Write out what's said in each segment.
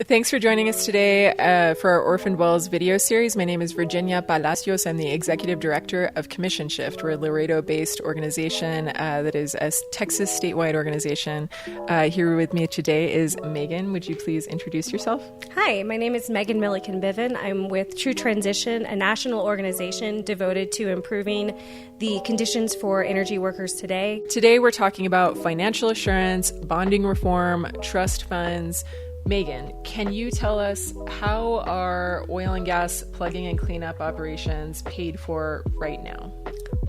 Thanks for joining us today for our Orphaned Wells video series. My name is Virginia Palacios. I'm the Executive Director of Commission Shift. We're a Laredo-based organization that is a Texas statewide organization. Here with me today is Megan. Would you please introduce yourself? Hi, my name is Milliken Biven. I'm with True Transition, a national organization devoted to improving the conditions for energy workers today. Today we're talking about financial assurance, bonding reform, trust funds. Megan, can you tell us how are oil and gas plugging and cleanup operations paid for right now?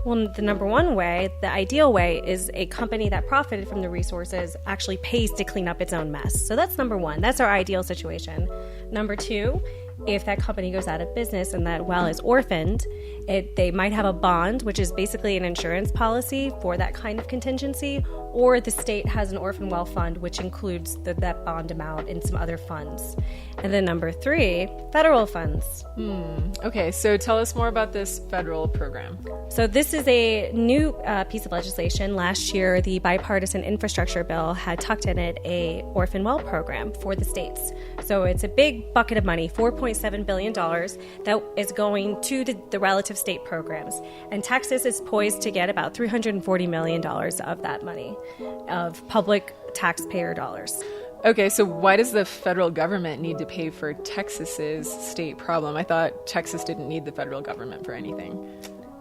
Well, the number one way, the ideal way, is a company that profited from the resources actually pays to clean up its own mess. So that's number one. That's our ideal situation. Number two, if that company goes out of business and that well is orphaned, they might have a bond, which is basically an insurance policy for that kind of contingency, or the state has an orphan well fund, which includes that bond amount and some other funds. And then number three, federal funds. Okay, so tell us more about this federal program. So this is a new piece of legislation. Last year, the bipartisan infrastructure bill had tucked in it a orphan well program for the states. So it's a big bucket of money, $4.7 billion, that is going to the relative state programs. And Texas is poised to get about $340 million of that money, of public taxpayer dollars. Okay, so why does the federal government need to pay for Texas's state problem? I thought Texas didn't need the federal government for anything.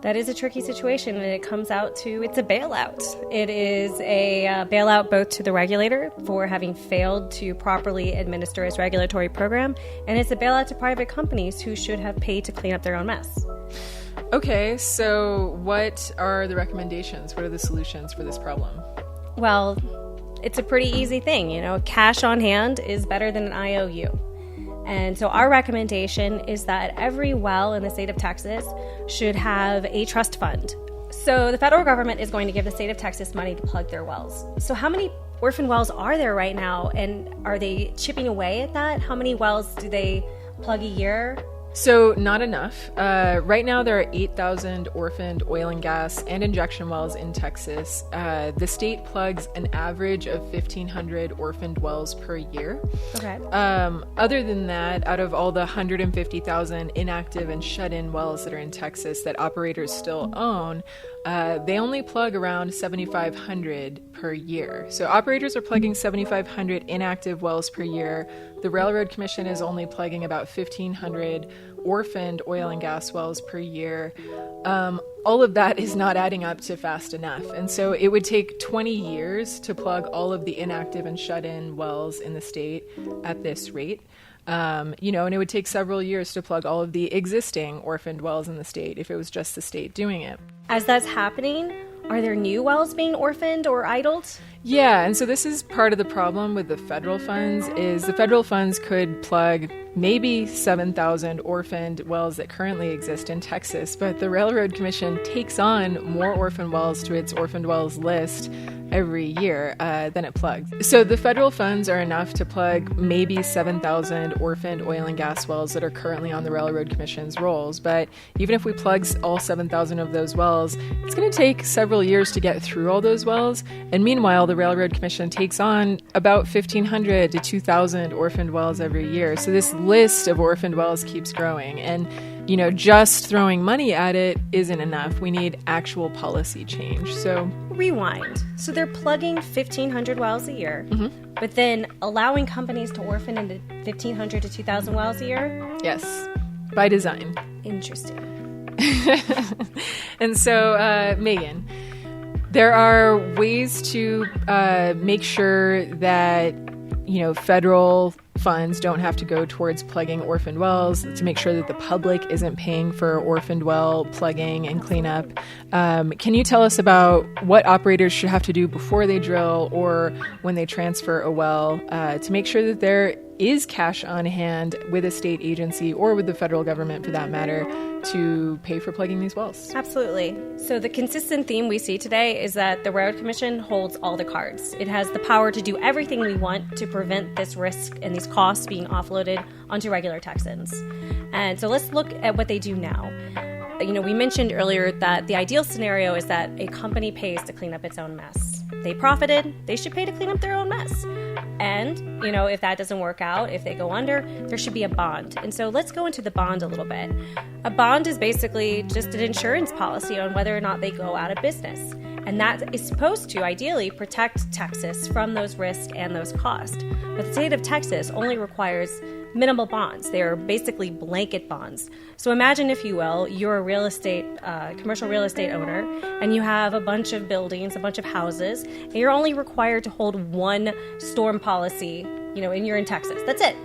That is a tricky situation, and it comes out to it's a bailout. It is a bailout both to the regulator for having failed to properly administer its regulatory program, and it's a bailout to private companies who should have paid to clean up their own mess. Okay, so what are the recommendations? What are the solutions for this problem? Well, it's a pretty easy thing. Cash on hand is better than an IOU. And so our recommendation is that every well in the state of Texas should have a trust fund. So the federal government is going to give the state of Texas money to plug their wells. So how many orphan wells are there right now? And are they chipping away at that? How many wells do they plug a year? So not enough. Right now there are 8,000 orphaned oil and gas and injection wells in Texas. The state plugs an average of 1,500 orphaned wells per year. Okay. Other than that, out of all the 150,000 inactive and shut-in wells that are in Texas that operators still own, they only plug around 7,500 per year. So operators are plugging 7,500 inactive wells per year. The Railroad Commission is only plugging about 1,500 orphaned oil and gas wells per year. All of that is not adding up to fast enough. And so it would take 20 years to plug all of the inactive and shut-in wells in the state at this rate. And it would take several years to plug all of the existing orphaned wells in the state if it was just the state doing it. As that's happening, are there new wells being orphaned or idled? Yeah, and so this is part of the problem with the federal funds is the federal funds could plug maybe 7,000 orphaned wells that currently exist in Texas, but the Railroad Commission takes on more orphan wells to its orphaned wells list every year than it plugs. So the federal funds are enough to plug maybe 7,000 orphaned oil and gas wells that are currently on the Railroad Commission's rolls, but even if we plug all 7,000 of those wells, it's going to take several years to get through all those wells, and meanwhile the Railroad Commission takes on about 1,500 to 2,000 orphaned wells every year. So this list of orphaned wells keeps growing, and just throwing money at it isn't enough. We need actual policy change. So rewind. So they're plugging 1,500 wells a year, but then allowing companies to orphan into 1,500 to 2,000 wells a year? Yes, by design. Interesting. And so, Megan, there are ways to make sure that, federal funds don't have to go towards plugging orphaned wells, to make sure that the public isn't paying for orphaned well plugging and cleanup. Can you tell us about what operators should have to do before they drill or when they transfer a well to make sure that there is cash on hand with a state agency or with the federal government, for that matter, to pay for plugging these wells? Absolutely. So the consistent theme we see today is that the Railroad Commission holds all the cards. It has the power to do everything we want to prevent this risk and these costs being offloaded onto regular Texans. And so let's look at what they do now. We mentioned earlier that the ideal scenario is that a company pays to clean up its own mess. they profited, they should pay to clean up their own mess. And, if that doesn't work out, if they go under, there should be a bond. And so let's go into the bond a little bit. A bond is basically just an insurance policy on whether or not they go out of business. And that is supposed to, ideally, protect Texas from those risks and those costs. But the state of Texas only requires minimal bonds. They are basically blanket bonds. So imagine, if you will, you're a commercial real estate owner, and you have a bunch of buildings, a bunch of houses, and you're only required to hold one storm policy, and you're in Texas. That's it.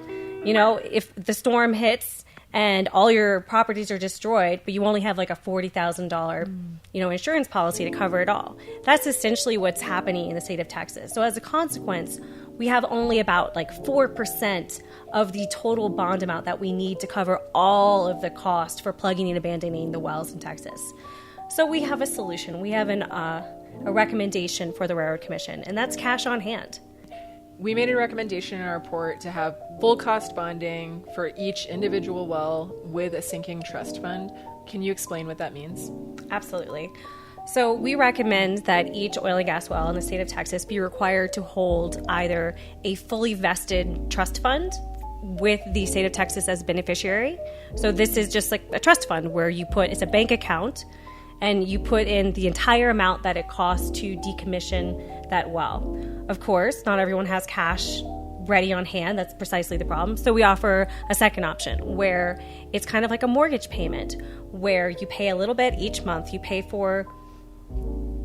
If the storm hits and all your properties are destroyed, but you only have like a $40,000, insurance policy to cover it all. That's essentially what's happening in the state of Texas. So as a consequence, we have only about 4% of the total bond amount that we need to cover all of the cost for plugging and abandoning the wells in Texas. So we have a solution. We have a recommendation for the Railroad Commission, and that's cash on hand. We made a recommendation in our report to have full cost bonding for each individual well with a sinking trust fund. Can you explain what that means? Absolutely. So we recommend that each oil and gas well in the state of Texas be required to hold either a fully vested trust fund with the state of Texas as beneficiary. So this is just like a trust fund where it's a bank account, and you put in the entire amount that it costs to decommission that well. Of course, not everyone has cash ready on hand. That's precisely the problem. So we offer a second option where it's kind of like a mortgage payment, where you pay a little bit each month. You pay for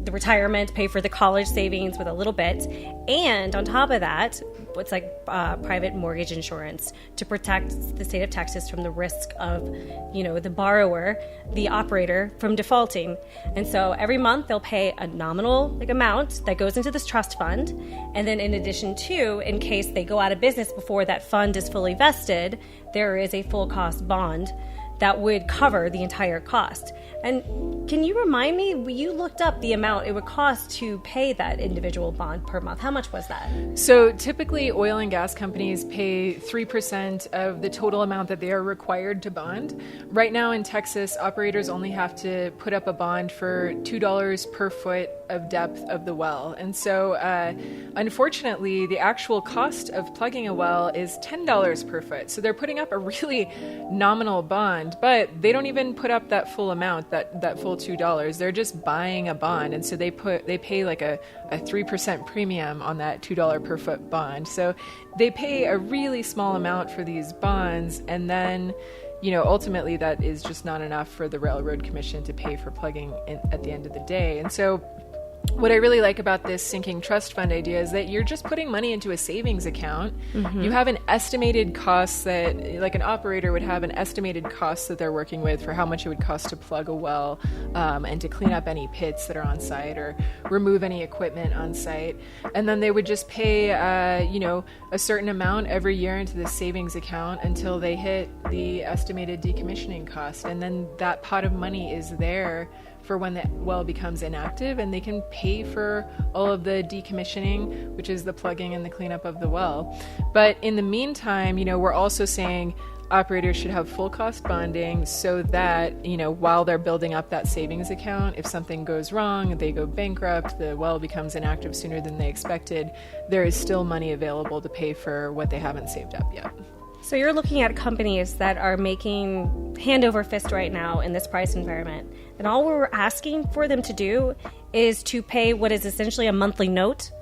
the retirement, pay for the college savings with a little bit, and on top of that, it's like private mortgage insurance to protect the state of Texas from the risk of, the borrower, the operator, from defaulting. And so every month they'll pay a nominal amount that goes into this trust fund, and then in addition to, in case they go out of business before that fund is fully vested, there is a full cost bond that would cover the entire cost. And can you remind me, you looked up the amount it would cost to pay that individual bond per month. How much was that? So typically oil and gas companies pay 3% of the total amount that they are required to bond. Right now in Texas, operators only have to put up a bond for $2 per foot of depth of the well. And so unfortunately, the actual cost of plugging a well is $10 per foot. So they're putting up a really nominal bond, but they don't even put up that full amount, that full $2. They're just buying a bond. And so they pay like a 3% premium on that $2 per foot bond. So they pay a really small amount for these bonds, and then ultimately that is just not enough for the Railroad Commission to pay for plugging in at the end of the day. And so what I really like about this sinking trust fund idea is that you're just putting money into a savings account. Mm-hmm. You have an estimated cost that, like an operator would have an estimated cost that they're working with for how much it would cost to plug a well and to clean up any pits that are on site or remove any equipment on site. And then they would just pay, a certain amount every year into the savings account until they hit the estimated decommissioning cost. And then that pot of money is there for when the well becomes inactive, and they can pay for all of the decommissioning, which is the plugging and the cleanup of the well. But in the meantime, we're also saying operators should have full cost bonding so that, while they're building up that savings account, if something goes wrong, they go bankrupt, the well becomes inactive sooner than they expected, there is still money available to pay for what they haven't saved up yet. So you're looking at companies that are making hand over fist right now in this price environment. And all we're asking for them to do is to pay what is essentially a monthly note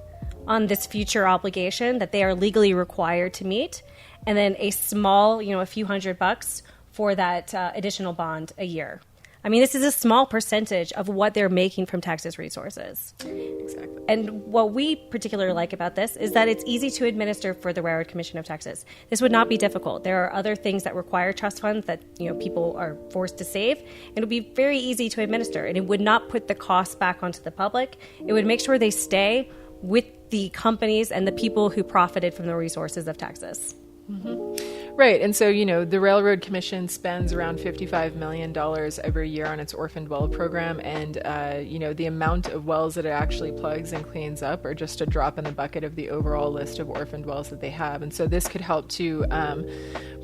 on this future obligation that they are legally required to meet, and then a small, a few $100 for that additional bond a year. I mean, this is a small percentage of what they're making from Texas resources. Exactly. And what we particularly like about this is that it's easy to administer for the Railroad Commission of Texas. This would not be difficult. There are other things that require trust funds that, people are forced to save. It would be very easy to administer, and it would not put the costs back onto the public. It would make sure they stay with the companies and the people who profited from the resources of Texas. Mm-hmm. Right. And so, the Railroad Commission spends around $55 million every year on its Orphaned well program. And, the amount of wells that it actually plugs and cleans up are just a drop in the bucket of the overall list of orphaned wells that they have. And so this could help to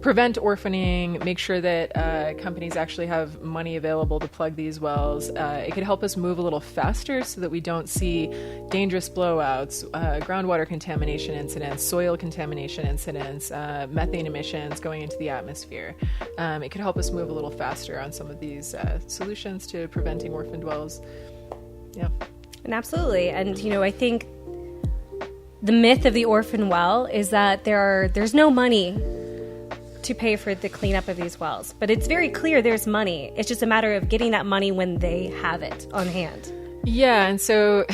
prevent orphaning, make sure that companies actually have money available to plug these wells. It could help us move a little faster so that we don't see dangerous blowouts, groundwater contamination incidents, soil contamination incidents, methane emissions going into the atmosphere. It could help us move a little faster on some of these solutions to preventing orphaned wells. Yeah. And absolutely. And, I think the myth of the orphan well is that there's no money to pay for the cleanup of these wells. But it's very clear there's money. It's just a matter of getting that money when they have it on hand. Yeah, and so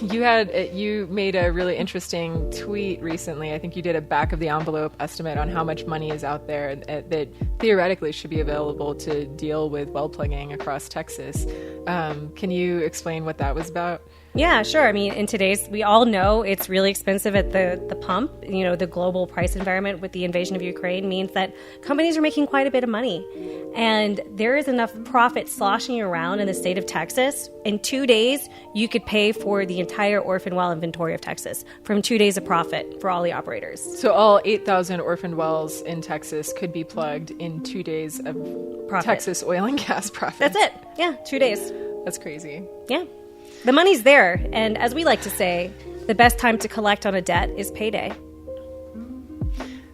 you made a really interesting tweet recently. I think you did a back of the envelope estimate on how much money is out there that theoretically should be available to deal with well plugging across Texas. Can you explain what that was about? Yeah, sure. I mean, in today's, we all know it's really expensive at the pump. The global price environment with the invasion of Ukraine means that companies are making quite a bit of money. And there is enough profit sloshing around in the state of Texas. In 2 days, you could pay for the entire orphan well inventory of Texas from 2 days of profit for all the operators. So all 8,000 orphaned wells in Texas could be plugged in 2 days of profit. Texas oil and gas profit. That's it. Yeah, 2 days. That's crazy. Yeah. The money's there, and as we like to say, the best time to collect on a debt is payday.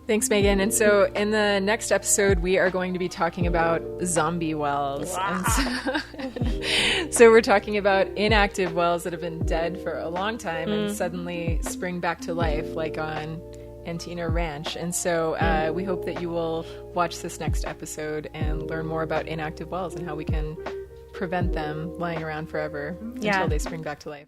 Thanks, Megan. And so in the next episode, we are going to be talking about zombie wells. Wow. So we're talking about inactive wells that have been dead for a long time and suddenly spring back to life, like on Antina Ranch. And so we hope that you will watch this next episode and learn more about inactive wells and how we can prevent them lying around forever until they spring back to life.